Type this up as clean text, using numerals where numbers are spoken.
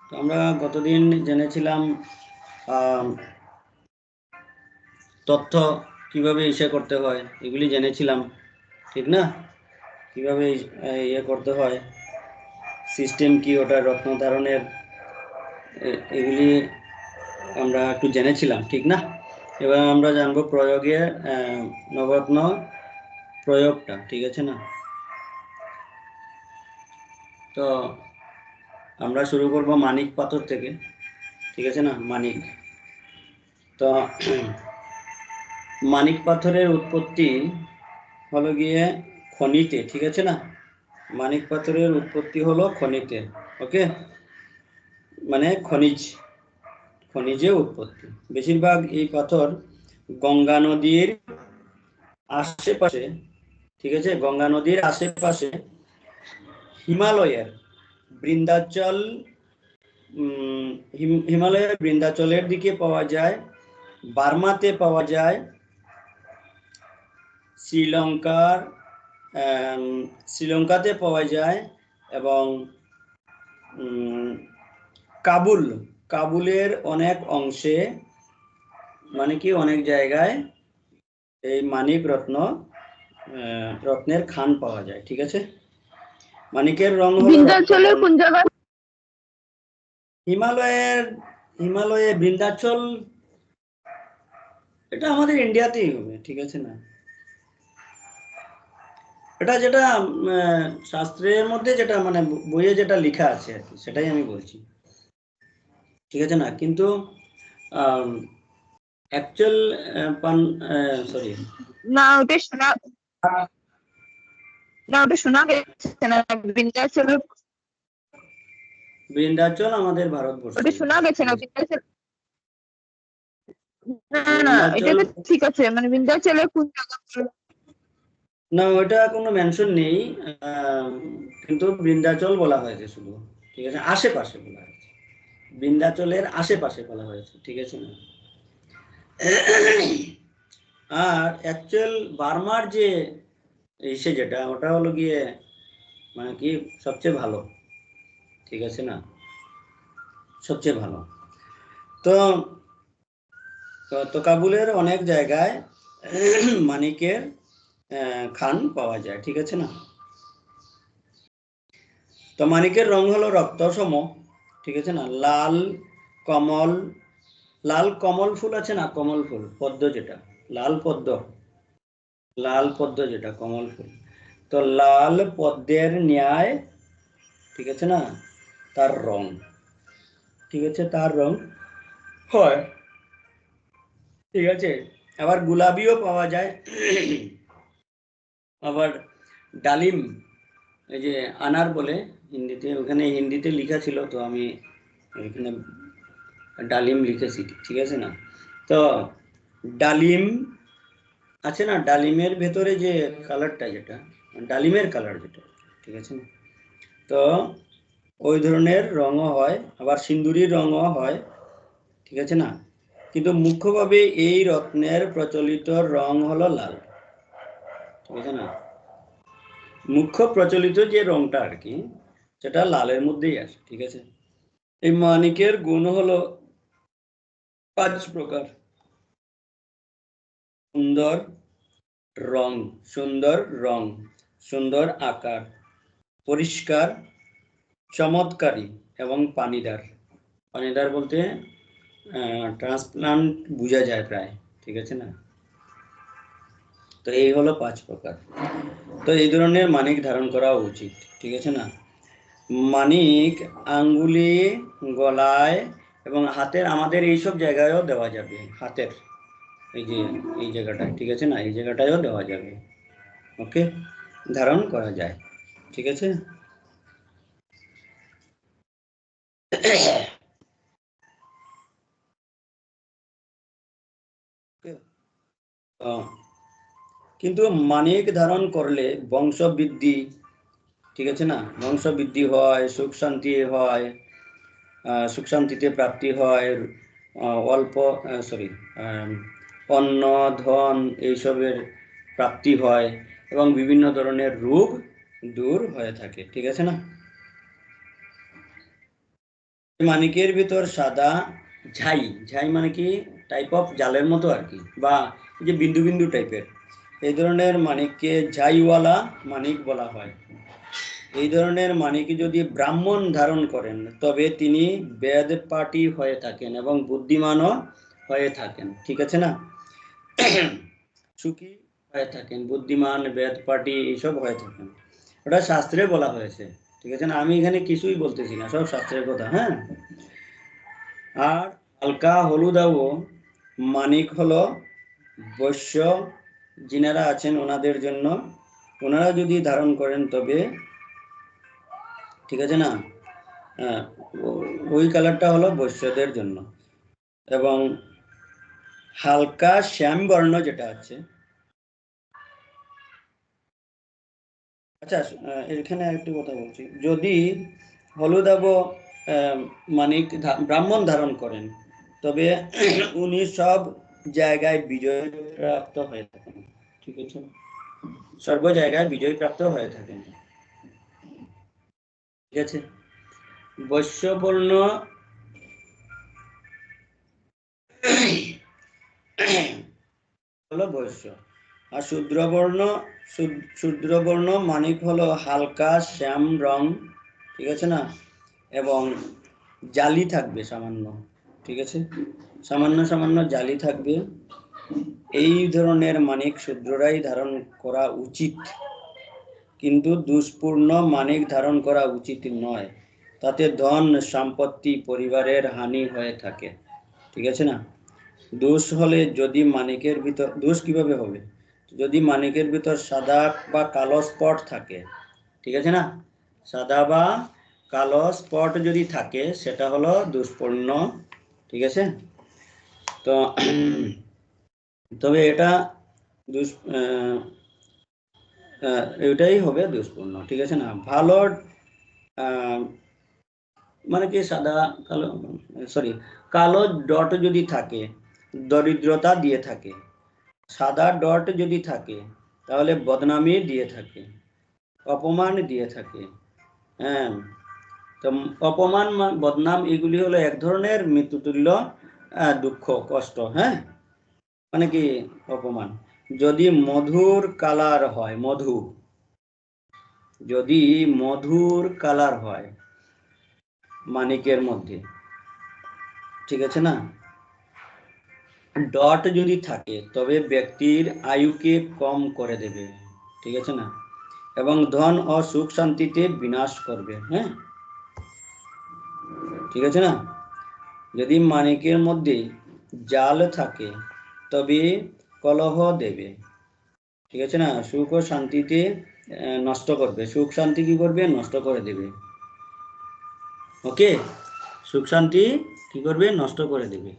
তো আমরা গতদিন জেনেছিলাম তথ্য কিভাবে ইসে করতে হয়, এগুলি জেনেছিলাম, ঠিক না? কিভাবে ইয়ে করতে হয়, সিস্টেম কি, ওটা রত্ন ধারণের, এগুলি আমরা একটু জেনেছিলাম, ঠিক না? এবার আমরা জানবো প্রয়োগের নবরত্ন প্রয়োগটা, ঠিক আছে না? তো আমরা শুরু করব মানিক পাথর থেকে, ঠিক আছে না? মানিক। তো মানিক পাথরের উৎপত্তি হলো গিয়ে খনিতে, ঠিক আছে না? মানিক পাথরের উৎপত্তি হলো খনিতে, ওকে, মানে খনিজে উৎপত্তি। বেশিরভাগ এই পাথর গঙ্গা নদীর আশেপাশে, ঠিক আছে, গঙ্গা নদীর আশেপাশে হিমালয়ের বৃন্দাচল, হিমালয়ের বৃন্দাচলের দিকে পাওয়া যায়, বার্মাতে পাওয়া যায়, শ্রীলঙ্কাতে পাওয়া যায়, এবং কাবুলের অনেক অংশে, মানে কি অনেক জায়গায় এই মানিক রত্নের খান পাওয়া যায়, ঠিক আছে? মানিকের রং হলো বিন্ধ্যাচলের কোন জায়গায়? হিমালয়ে বৃন্দাচল, এটা আমাদের ইন্ডিয়াতেই হবে, ঠিক আছে না? এটা যেটা শাস্ত্রের মধ্যে যেটা মানে বইয়ে যেটা লেখা আছে আর কি, সেটাই আমি বলছি, ঠিক আছে না? কিন্তু অ্যাকচুয়াল সরি, না ওটা শোনা গেছে না। বৃন্দাচল আমাদের ভারতবর্ষ, ওটা শোনা গেছে না। না এটা তো ঠিক আছে, মানে বিন্ধ্যাচলের কোন জায়গা? না, ওটা কোনো মেনশন নেই, কিন্তু বৃন্দাচল বলা হয়েছে শুধু, ঠিক আছে? আশেপাশে বলা হয়েছে, বৃন্দাচলের আশেপাশে বলা হয়েছে, ঠিক আছে না? আর অ্যাকচুয়াল বার্মার যে ইসে যেটা, ওটা হলো গিয়ে মানে কি সবচেয়ে ভালো, ঠিক আছে না? সবচেয়ে ভালো। তো কাবুলের অনেক জায়গায় মানিকের খান পাওয়া যায়, ঠিক আছে না? তো মানিকের রং হলো রক্তসম, ঠিক আছে না? লাল কমল ফুল আছে না, কমল ফুল, পদ্ম যেটা, লাল পদ্ম যেটা কমল ফুল, তো লাল পদ্মের ন্যায়, ঠিক আছে না, তার রং, ঠিক আছে, তার রং হয়, ঠিক আছে? আবার গোলাপিও পাওয়া যায়, আবার ডালিম, এই যে আনার বলে হিন্দিতে, ওখানে হিন্দিতে লেখা ছিল, তো আমি এখানে ডালিম লিখেছি, ঠিক আছে না? তো ডালিম আছে না, ডালিমের ভেতরে যে কালারটা, যেটা ডালিমের কালার যেটা, ঠিক আছে না? তো ওই ধরনের রঙও হয়, আবার সিন্দুরির রঙও হয়, ঠিক আছে না? কিন্তু মুখ্যভাবে এই রত্নের প্রচলিত রং হলো লাল, ঠিক আছে না? মুখ্য প্রচলিত যে রংটা আর কি, সেটা লালের মধ্যেই আসে, ঠিক আছে? এই মানিকের গুণ হলো 5 প্রকার: সুন্দর রং, সুন্দর আকার, পরিষ্কার, চমৎকারী এবং পানিদার। পানিদার বলতে ট্রান্সপ্লান্ট বোঝা যায় প্রায়, ঠিক আছে না? তো এই হলো 5 প্রকার। তো এই ধরনের মানিক ধারণ করা উচিত, ঠিক আছে না? মানিক আঙ্গুলে, গলায় এবং হাতের, আমাদের এইসব জায়গায়ও দেওয়া যাবে, হাতের এই যে এই জায়গাটায়, ঠিক আছে না, এই জায়গাটায়ও দেওয়া যাবে, ওকে, ধারণ করা যায়, ঠিক আছে? কিন্তু মানিক ধারণ করলে বংশবৃদ্ধি, ঠিক আছে না, বংশবৃদ্ধি হয়, সুখ শান্তিতে প্রাপ্তি হয়, অন্ন ধন এইসবের প্রাপ্তি হয়, এবং বিভিন্ন ধরনের রোগ দূর হয়ে থাকে, ঠিক আছে না? মানিকের ভিতর সাদা ঝাই, ঝাই মানে কি টাইপ অফ জালের মতো আর কি, বা এই যে বিন্দু বিন্দু টাইপের, এই ধরনের মানিককে ঝাইওয়ালা মানিক বলা হয়। এই ধরনের মানিক যদি ব্রাহ্মণ ধারণ করেন তবে তিনি বেদ পাঠী হয়ে থাকেন এবং বুদ্ধিমানও হয়ে থাকেন, ঠিক আছে না? সুখী হয়ে থাকেন, বুদ্ধিমান, বেদ পাঠী এইসব হয়ে থাকেন, ওটা শাস্ত্রে বলা হয়েছে, ঠিক আছে না? আমি এখানে কিছুই বলতেছি না, সব শাস্ত্রের কথা। হ্যাঁ, আর হালকা হলুদাও মানিক হলো বৈশ্য যিনারা আছেন ওনাদের জন্য, ওনারা যদি ধারণ করেন তবে, ঠিক আছে না, ওই কালারটা হলো বৈশ্যদের জন্য। এবং হালকা শ্যাম বর্ণ যেটা আছে, আচ্ছা এখানে একটি কথা বলছি, যদি হলুদাব মানিক ব্রাহ্মণ ধারণ করেন তবে উনি সব জায়গায় বিজয় প্রাপ্ত হয়ে থাকেন, ঠিক আছে? সর্ব জায়গায় বিজয় প্রাপ্ত হয়ে থাকেন, ঠিক আছে? বৈশ্যবর্ণ হলো বৈশ্য, আর শূদ্রবর্ণ মানিক হলো হালকা শ্যাম রং, ঠিক আছে না? এবং জালি থাকবে সামান্য, ঠিক আছে? সামান্য সামান্য জালি থাকবে। এই ধরনের মানিক শূদ্ররাই ধারণ করা উচিত, কিন্তু দুষ্পূর্ণ মানিক ধারণ করা উচিত নয়, তাতে ধন সম্পত্তি পরিবারের হানি হয়ে থাকে, ঠিক আছে না? দোষ হলে যদি মানিকের ভিতর, দোষ কিভাবে হবে? যদি মানিকের ভিতর সাদা বা কালো স্পট থাকে, ঠিক আছে না? সাদা বা কালো স্পট যদি থাকে সেটা হলো দুষ্পূর্ণ, ঠিক আছে? তো তবে এটা এটাই হবে দুষ্পূর্ণ, ঠিক আছে না? ভালো মানে কি সাদা কালো, সরি, কালো ডট যদি থাকে দরিদ্রতা দিয়ে থাকে, সাদা ডট যদি থাকে তাহলে বদনামি দিয়ে থাকে, অপমান দিয়ে থাকে। হ্যাঁ, তো অপমান বদনাম এগুলি হলো এক ধরনের মৃত্যুতুল্য দুঃখ কষ্ট। হ্যাঁ, মানে কি অপমান, যদি মধুর কালার হয়, মধু যদি মধুর কালার হয় মানিকের মধ্যে, ঠিক আছে না, ডট যদি থাকে তবে ব্যক্তির আয়ুকে কম করে দেবে, ঠিক আছে না? এবং ধন ও সুখ শান্তিতে বিনাশ করবে। হ্যাঁ, ঠিক আছে না? যদি মানিকের মধ্যে জাল থাকে তবে কলহ দেবে, ঠিক আছে না? সুখ ও শান্তিতে নষ্ট করবে, সুখ শান্তি কি করবে? নষ্ট করে দেবে। ওকে, সুখ শান্তি কি করবে? নষ্ট করে দেবে।